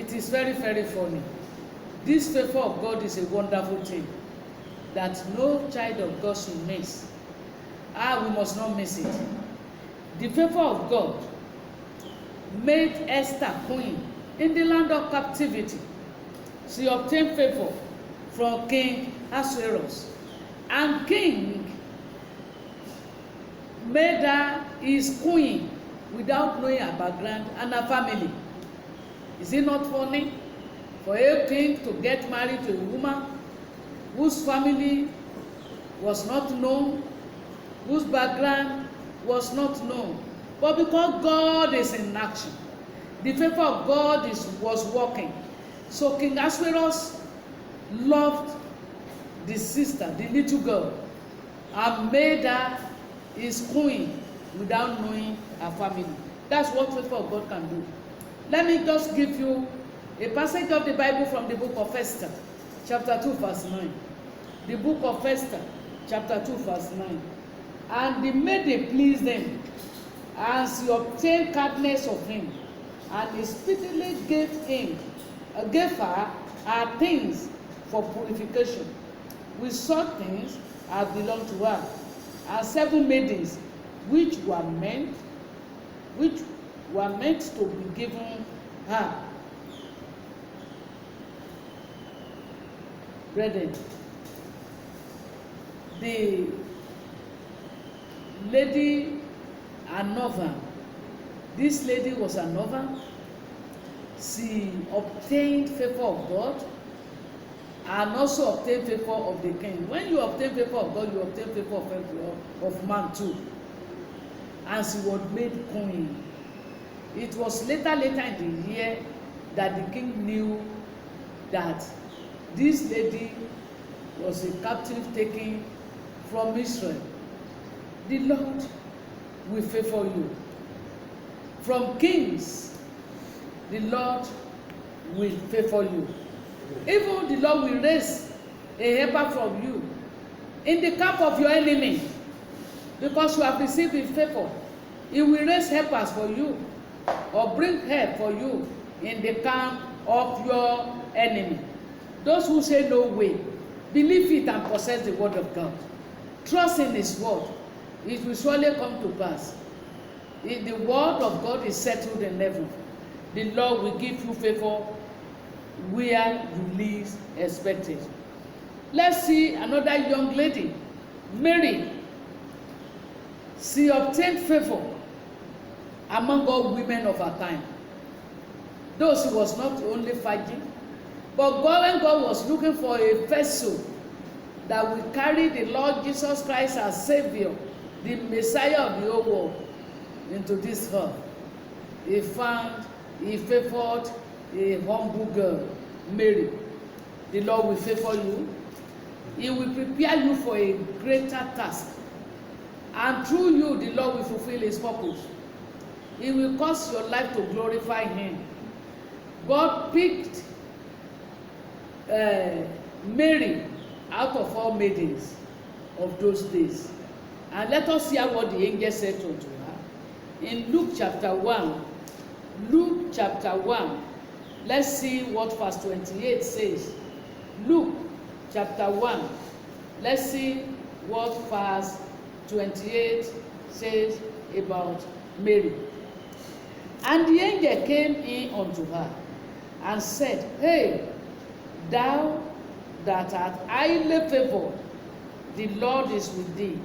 It is very, very funny. This favor of God is a wonderful thing that no child of God should miss. We must not miss it. The favor of God made Esther queen in the land of captivity. She obtained favor from King Ahasuerus, and King made her his queen without knowing her background and her family. Is it not funny for a king to get married to a woman whose family was not known, whose background was not known? But because God is in action, the favor of God was working. So King Ahasuerus loved the sister, the little girl, and made her his queen without knowing her family. That's what favor of God can do. Let me just give you a passage of the Bible from the book of Esther, chapter 2, verse 9. The book of Esther, chapter 2, verse 9. And the maiden pleased him, and she obtained kindness of him, and he speedily gave her things for purification, with such things as belonged to her, and 7 maidens which were meant to be given her. Brethren, the lady Anova, this lady was Anova. She obtained favor of God and also obtained favor of the king. When you obtain favor of God, you obtain favor of man too. And she was made queen. It was later in the year that the king knew that this lady was a captive taken from Israel. The Lord will favor you. From kings, the Lord will favor you. Even the Lord will raise a helper from you in the camp of your enemy, because you have received his favor. He will raise helpers for you, or bring help for you in the camp of your enemy. Those who say no way, believe it and possess the word of God. Trust in his word. It will surely come to pass. If the word of God is settled in heaven, the Lord will give you favor where you least expect it. Let's see another young lady, Mary. She obtained favor among all women of her time. Though she was not only virgin, but when God was looking for a vessel that will carry the Lord Jesus Christ as Savior, the Messiah of the whole world, into this earth, he favored a humble girl, Mary. The Lord will favor you. He will prepare you for a greater task. And through you, the Lord will fulfill his purpose. He will cause your life to glorify him. God picked Mary out of all maidens of those days. And let us hear what the angel said unto her. In Luke chapter 1, let's see what verse 28 says. Luke chapter 1, let's see what verse 28 says about Mary. And the angel came in unto her and said, Hey, thou that art highly favored, the Lord is with thee.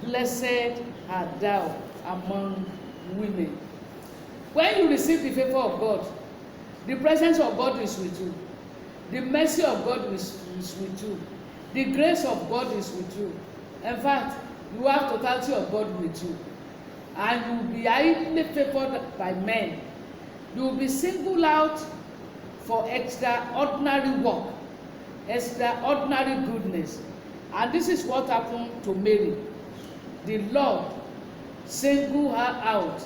Blessed art thou among women. When you receive the favor of God, the presence of God is with you. The mercy of God is with you. The grace of God is with you. In fact, you have totality of God with you. And you will be highly favored by men. You will be singled out for extraordinary work, extraordinary goodness. And this is what happened to Mary. The Lord singled her out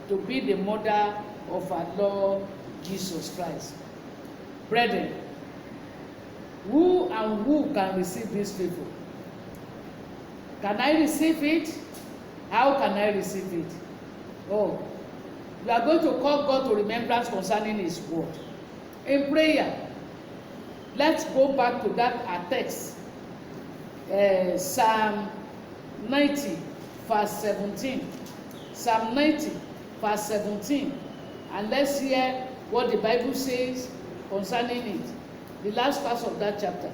to be the mother of our Lord Jesus Christ. Brethren, who can receive this favor? Can I receive it? How can I receive it? Oh, we are going to call God to remembrance concerning his word. in prayer. Let's go back to that our text. Psalm 90 verse 17. Psalm 90 verse 17. And let's hear what the Bible says concerning it. The last verse of that chapter.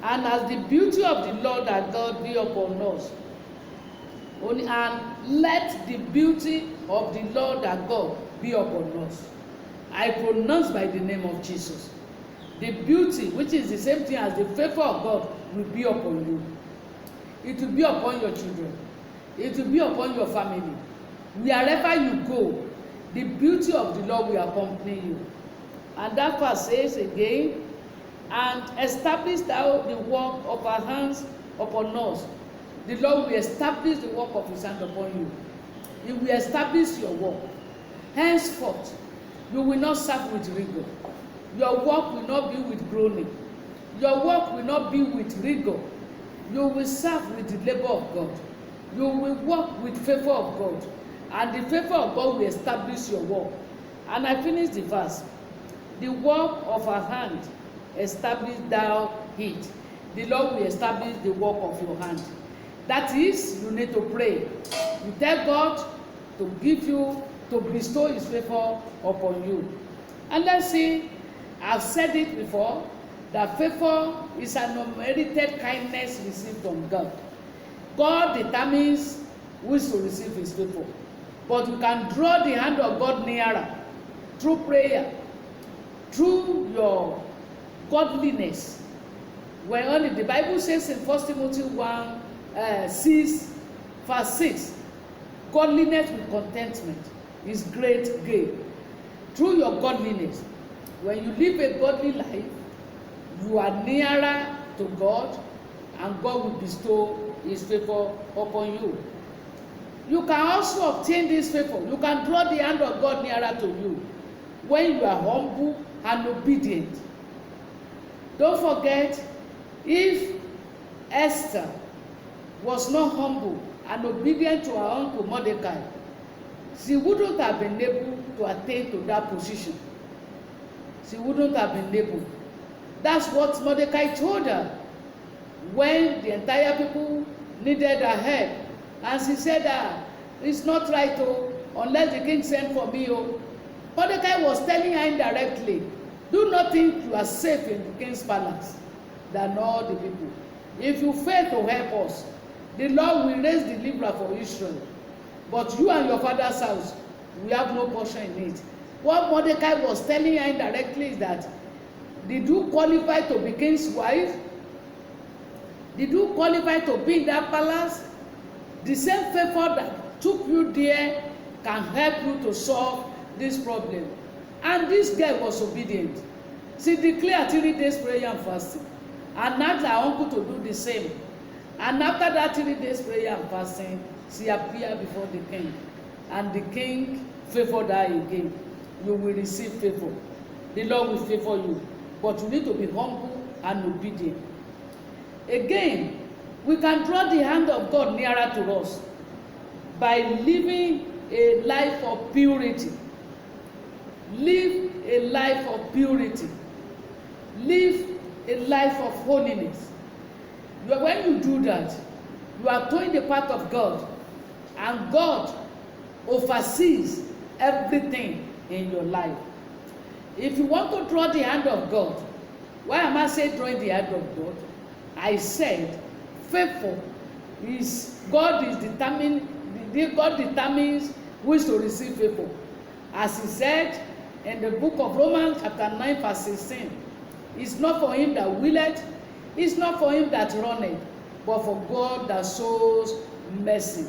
And as the beauty of the Lord our God be upon us. And let the beauty of the Lord our God be upon us. I pronounce by the name of Jesus. The beauty, which is the same thing as the favor of God, will be upon you. It will be upon your children. It will be upon your family. Wherever you go, the beauty of the Lord will accompany you. And that verse says again, and establish thou the work of our hands upon us. The Lord will establish the work of his hand upon you. He will establish your work. Henceforth, you will not serve with rigor. Your work will not be with groaning. Your work will not be with rigor. You will serve with the labor of God. You will work with favor of God. And the favor of God will establish your work. And I finish the verse. The work of our hand, establish thou it. The Lord will establish the work of your hand. That is, you need to pray. You tell God to give you, to bestow his favor upon you. And let's see, I've said it before, that favor is an unmerited kindness received from God. God determines who is to receive his favor. But you can draw the hand of God nearer through prayer, through your godliness. When only the Bible says in 1 Timothy 6, verse 6, godliness with contentment is great gain. Through your godliness, when you live a godly life, you are nearer to God, and God will bestow his favor upon you. You can also obtain this favor. You can draw the hand of God nearer to you when you are humble and obedient. Don't forget, if Esther was not humble and obedient to her uncle Mordecai, she wouldn't have been able to attain to that position. She wouldn't have been able. That's what Mordecai told her when the entire people needed her help. And she said, it's not right, unless the king sent for me. Mordecai was telling her indirectly, do not think you are safe in the king's palace than all the people. If you fail to help us, the Lord will raise deliverer for Israel. But you and your father's house, we have no portion in it. What Mordecai was telling her indirectly is that, did you qualify to be king's wife? Did you qualify to be in that palace? The same favor that took you there can help you to solve this problem. And this girl was obedient. She declared 3 days prayer and fasting, and asked her uncle to do the same. And after that 3 days prayer and fasting, she appeared before the king, and the king favored her again. You will receive favor. The Lord will favor you, but you need to be humble and obedient. Again, we can draw the hand of God nearer to us by living a life of purity. Live a life of purity. Live a life of holiness. When you do that, you are doing the path of God, and God oversees everything in your life. If you want to draw the hand of God, why am I saying drawing the hand of God? I said favor is God determines who is to receive favor. As he said in the book of Romans chapter 9 verse 16, it's not for him that willeth, it's not for him that runneth, but for God that shows mercy.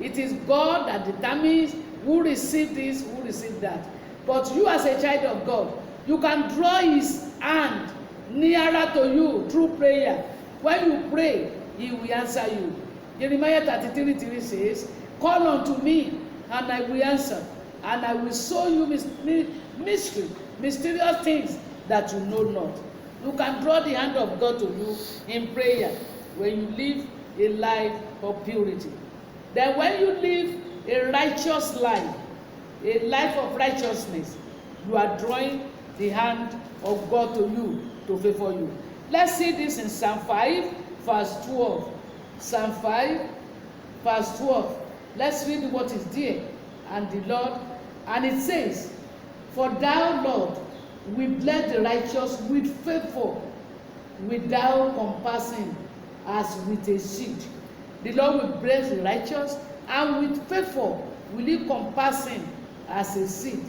It is God that determines who receive this, who receive that. But you as a child of God, you can draw his hand nearer to you through prayer. When you pray, he will answer you. Jeremiah 33:3 says, call unto me, and I will answer, and I will show you mysterious things that you know not. You can draw the hand of God to you in prayer when you live a life of purity. Then when you live a righteous life, a life of righteousness, you are drawing the hand of God to you, to favor you. Let's see this in Psalm 5, verse 12. Psalm 5, verse 12. Let's read what is there. And the Lord, and it says, "For thou, Lord, will bless the righteous with favor, without compassing as with a shield." The Lord will bless the righteous, and with favor will he compass him as a seed.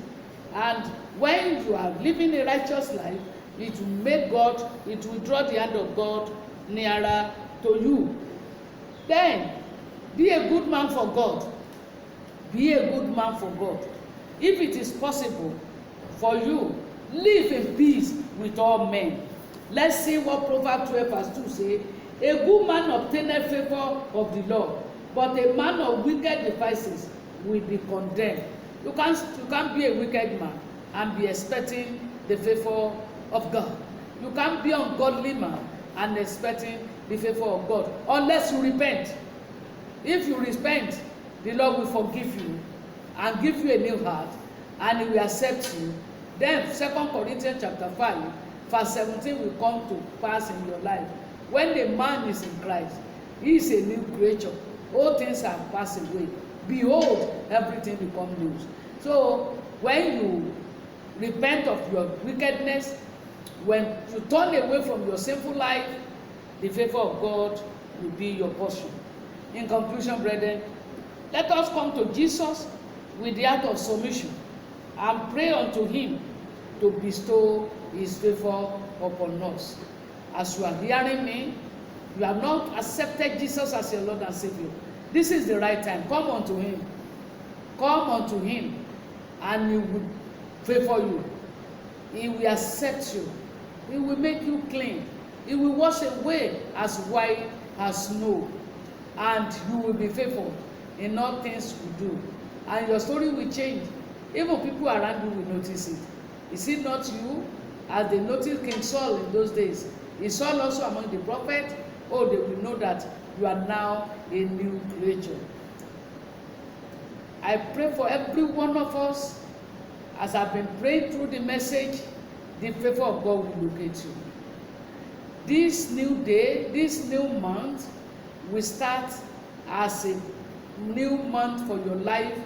And when you are living a righteous life, it will make God, it will draw the hand of God nearer to you. Then, be a good man for God. Be a good man for God. If it is possible for you, live in peace with all men. Let's see what Proverbs 12 verse 2 say. "A good man obtaineth favor of the Lord, but a man of wicked devices will be condemned." You can't be a wicked man and be expecting the favor of God. You can't be an ungodly man and expecting the favor of God unless you repent. If you repent, the Lord will forgive you and give you a new heart, and he will accept you. Then 2 Corinthians chapter 5 verse 17 will come to pass in your life. When a man is in Christ, he is a new creature. All things have passed away. Behold, everything becomes new. So when you repent of your wickedness, when you turn away from your sinful life, the favor of God will be your portion. In conclusion, brethren, let us come to Jesus with the heart of submission and pray unto him to bestow his favor upon us. As you are hearing me, you have not accepted Jesus as your Lord and Savior. This is the right time. Come unto him. Come unto him, and he will favor you. He will accept you. He will make you clean. He will wash away as white as snow, and you will be favored in all things you do. And your story will change. Even people around you will notice it. Is it not you? As they noticed King Saul in those days, is Saul also among the prophets? Oh, they will know that you are now a new creature. I pray for every one of us, as I've been praying through the message, the favor of God will locate you. This new day, this new month, will start as a new month for your life,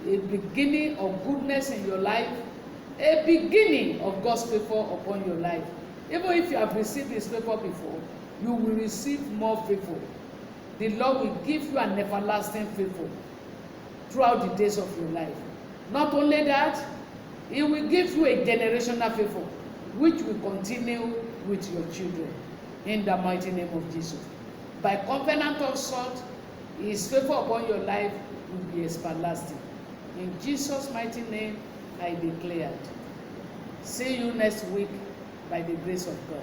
a beginning of goodness in your life, a beginning of God's favor upon your life. Even if you have received his favor before, you will receive more favor. The Lord will give you an everlasting favor throughout the days of your life. Not only that, he will give you a generational favor, which will continue with your children, in the mighty name of Jesus. By covenant of salt, his favor upon your life will be everlasting. In Jesus' mighty name, I declare. See you next week by the grace of God.